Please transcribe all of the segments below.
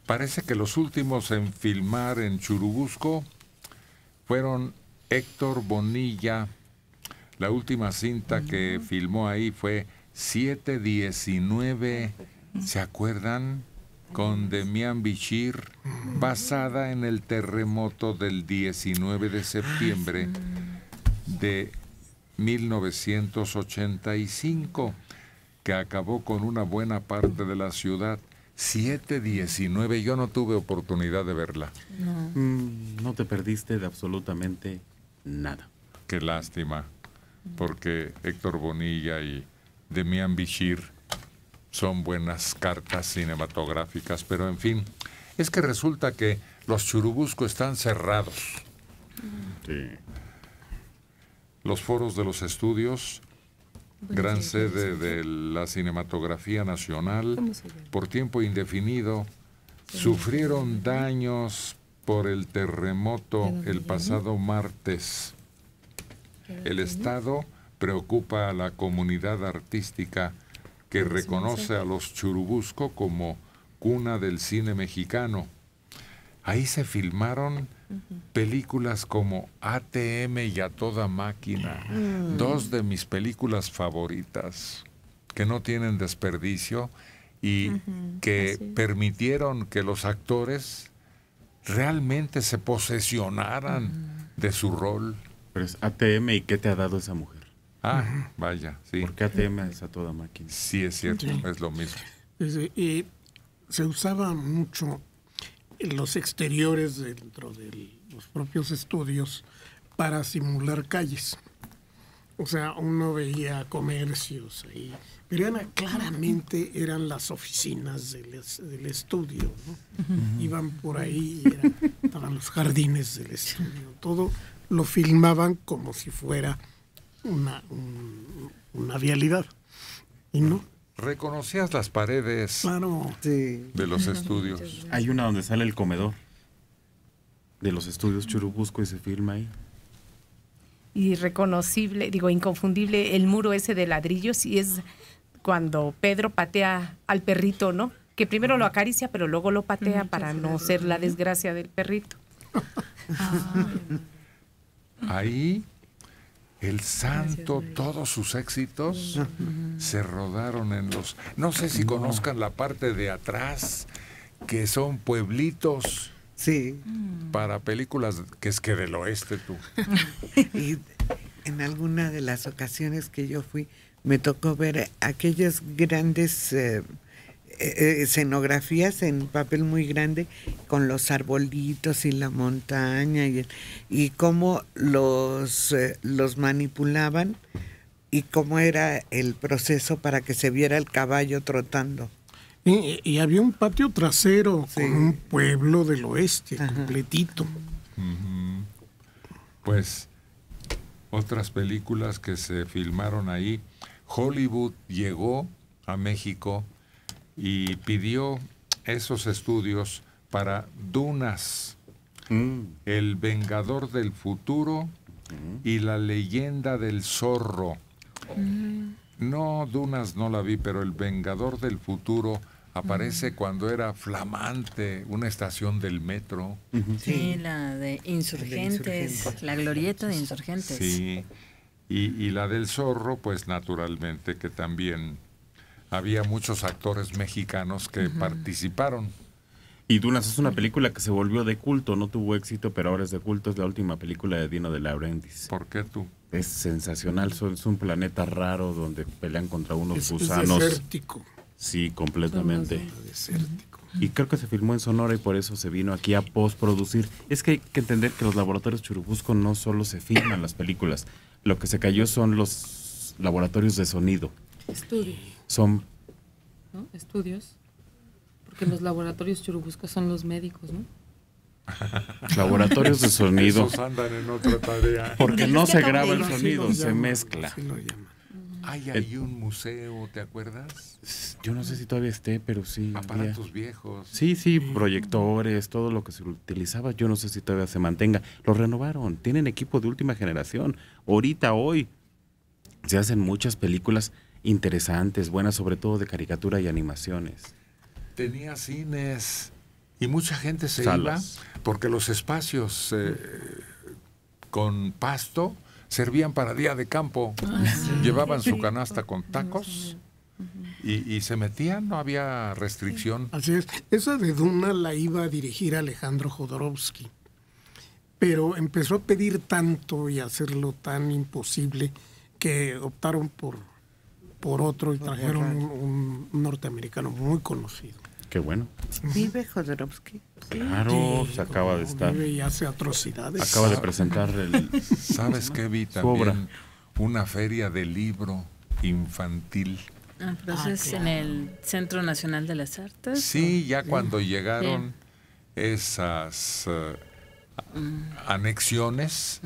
parece que los últimos en filmar en Churubusco fueron Héctor Bonilla. La última cinta que filmó ahí fue 719, ¿se acuerdan? Con Demián Bichir, basada en el terremoto del 19 de septiembre de 1985, que acabó con una buena parte de la ciudad. 719, yo no tuve oportunidad de verla. No te perdiste de absolutamente nada. Qué lástima, porque Héctor Bonilla y Demián Bichir son buenas cartas cinematográficas, pero en fin, es que resulta que los Churubusco están cerrados. Sí. Los foros de los estudios, gran sede de la cinematografía nacional, por tiempo indefinido, sufrieron daños por el terremoto el pasado martes. El Estado preocupa a la comunidad artística que reconoce a los Churubusco como cuna del cine mexicano. Ahí se filmaron películas como ATM y A Toda Máquina, dos de mis películas favoritas, que no tienen desperdicio y que permitieron que los actores realmente se posesionaran de su rol. Pero es ATM, ¿y qué te ha dado esa mujer? Ah, vaya, sí. ¿Por qué ATM es A Toda Máquina? Sí, es cierto, es lo mismo. Y se usaba mucho en los exteriores dentro de los propios estudios para simular calles. O sea, uno veía comercios ahí, pero claramente eran las oficinas del estudio, ¿no? Iban por ahí, estaban los jardines del estudio, todo lo filmaban como si fuera una vialidad, y no. ¿Reconocías las paredes de los estudios? Hay una donde sale el comedor de los estudios Churubusco y se filma ahí. Irreconocible, inconfundible, el muro ese de ladrillos, y es cuando Pedro patea al perrito, ¿no? Que primero lo acaricia, pero luego lo patea para no ser la desgracia del perrito. Ahí El Santo, todos sus éxitos se rodaron en los... No sé si conozcan la parte de atrás, que son pueblitos. Sí. Para películas que es que del oeste, tú. Y en alguna de las ocasiones que yo fui, me tocó ver aquellas grandes escenografías en papel muy grande, con los arbolitos y la montaña, y cómo los manipulaban y cómo era el proceso para que se viera el caballo trotando. Y había un patio trasero con un pueblo del oeste completito. Pues otras películas que se filmaron ahí. Hollywood llegó a México y pidió esos estudios para Dunas, El Vengador del Futuro y La Leyenda del Zorro. No, Dunas no la vi, pero El Vengador del Futuro aparece cuando era flamante una estación del metro. Sí, la de Insurgentes, la glorieta de Insurgentes. Sí, y la del Zorro, pues naturalmente que también había muchos actores mexicanos que participaron. Y Dunas es una película que se volvió de culto, no tuvo éxito, pero ahora es de culto, es la última película de Dino de Laurentiis. ¿Por qué tú? Es sensacional, es un planeta raro donde pelean contra unos gusanos. Es desértico. Sí, completamente. Desértico. Y creo que se filmó en Sonora y por eso se vino aquí a postproducir. Es que hay que entender que los laboratorios Churubusco no solo se filman las películas, lo que se cayó son los laboratorios de sonido. Estudios. Son... ¿No? Estudios. Porque los laboratorios Churubusco son los médicos, ¿no? Laboratorios de sonido. Esos andan en otra tarea. Porque no se graba el sonido, se mezcla. Hay ahí un museo, ¿te acuerdas? Yo no sé si todavía esté, pero sí. Aparatos viejos. Sí, proyectores, todo lo que se utilizaba, yo no sé si todavía se mantenga. Lo renovaron, tienen equipo de última generación. Hoy, se hacen muchas películas interesantes, buenas, sobre todo de caricatura y animaciones. Tenía cines Y mucha gente se Salas. iba porque los espacios con pasto servían para día de campo. Llevaban su canasta con tacos y se metían, no había restricción. Así es. Esa de Duna la iba a dirigir Alejandro Jodorowsky, pero empezó a pedir tanto y a hacerlo tan imposible que optaron por otro y trajeron un norteamericano muy conocido. Qué bueno. ¿Vive Jodorowsky? Claro, Sí, se acaba de estar. vive y hace atrocidades. Acaba de presentar el... ¿Sabes qué vi Su obra. también? Una feria de libro infantil. Pero eso es en el Centro Nacional de las Artes. Sí, ya cuando llegaron esas anexiones,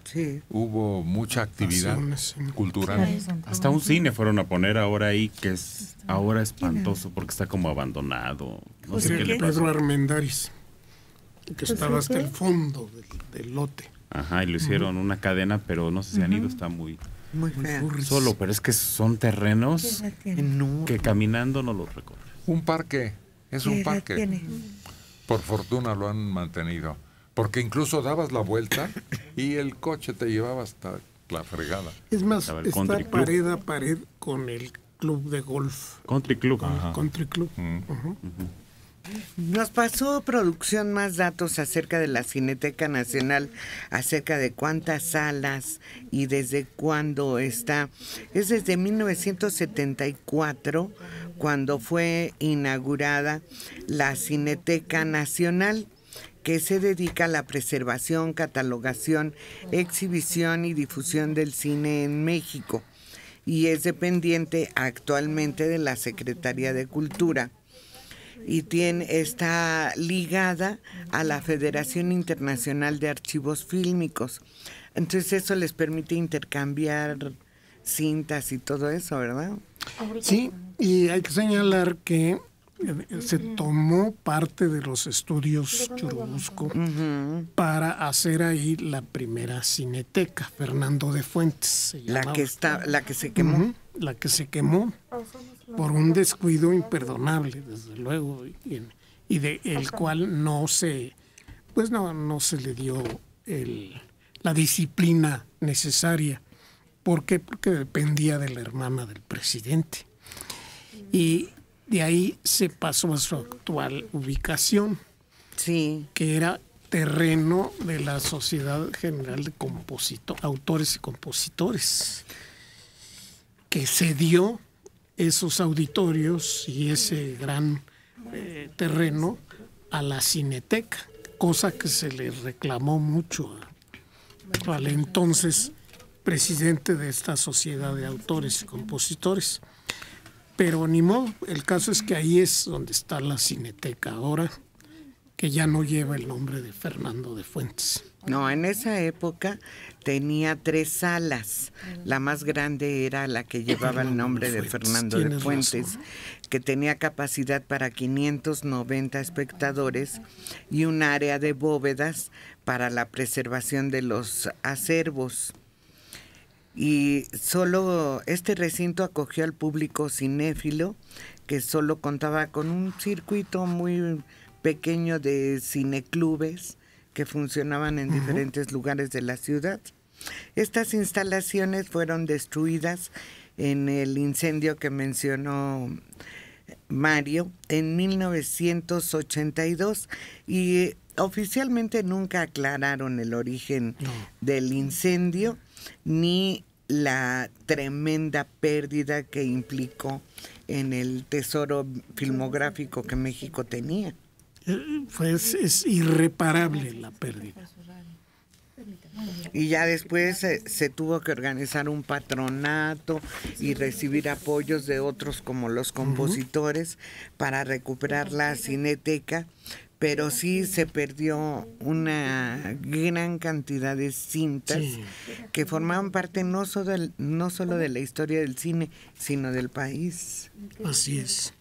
Sí. hubo mucha actividad Pasiones, sí. cultural. Hasta un cine fueron a poner ahora ahí, que es ahora espantoso porque está como abandonado. No sé qué le pasó. Pedro Armendáriz, que estaba hasta el fondo del lote. Ajá, y lo hicieron una cadena, pero no sé si han ido, está muy Muy fea. solo, pero es que son terrenos No. que caminando no los recorren. Un parque, es un parque. Por fortuna lo han mantenido. Porque incluso dabas la vuelta y el coche te llevaba hasta la fregada. Es más, Estaba el está Country Club. pared a pared con el club de golf, Country Club. Country Club. Nos pasó producción más datos acerca de la Cineteca Nacional, acerca de cuántas salas y desde cuándo está. Es desde 1974 cuando fue inaugurada la Cineteca Nacional, que se dedica a la preservación, catalogación, exhibición y difusión del cine en México, y es dependiente actualmente de la Secretaría de Cultura. Y está ligada a la Federación Internacional de Archivos Fílmicos. Entonces eso les permite intercambiar cintas y todo eso, ¿verdad? Sí, y hay que señalar que se tomó parte de los estudios Churubusco para hacer ahí la primera cineteca, Fernando de Fuentes. Se La llamaba. que se quemó. La que se quemó por un descuido imperdonable, desde luego, y de el cual no se le dio la disciplina necesaria. ¿Por qué? Porque dependía de la hermana del presidente. Y de ahí se pasó a su actual ubicación, Sí. que era terreno de la Sociedad General de Autores y Compositores, que cedió esos auditorios y ese gran terreno a la Cineteca, cosa que se le reclamó mucho al entonces presidente de esta Sociedad de Autores y Compositores. Pero ni modo, el caso es que ahí es donde está la Cineteca ahora, que ya no lleva el nombre de Fernando de Fuentes. No, en esa época tenía 3 salas. La más grande era la que llevaba el nombre de Fernando de Tienes Fuentes, razón. que tenía capacidad para 590 espectadores y un área de bóvedas para la preservación de los acervos. Y solo este recinto acogió al público cinéfilo, que solo contaba con un circuito muy pequeño de cineclubes que funcionaban en diferentes lugares de la ciudad. Estas instalaciones fueron destruidas en el incendio que mencionó Mario en 1982 y oficialmente nunca aclararon el origen del incendio ni la tremenda pérdida que implicó en el tesoro filmográfico que México tenía. Es irreparable la pérdida. Y ya después se tuvo que organizar un patronato y recibir apoyos de otros como los compositores para recuperar la cineteca, pero sí se perdió una gran cantidad de cintas que formaban parte no solo de la historia del cine, sino del país. Así es.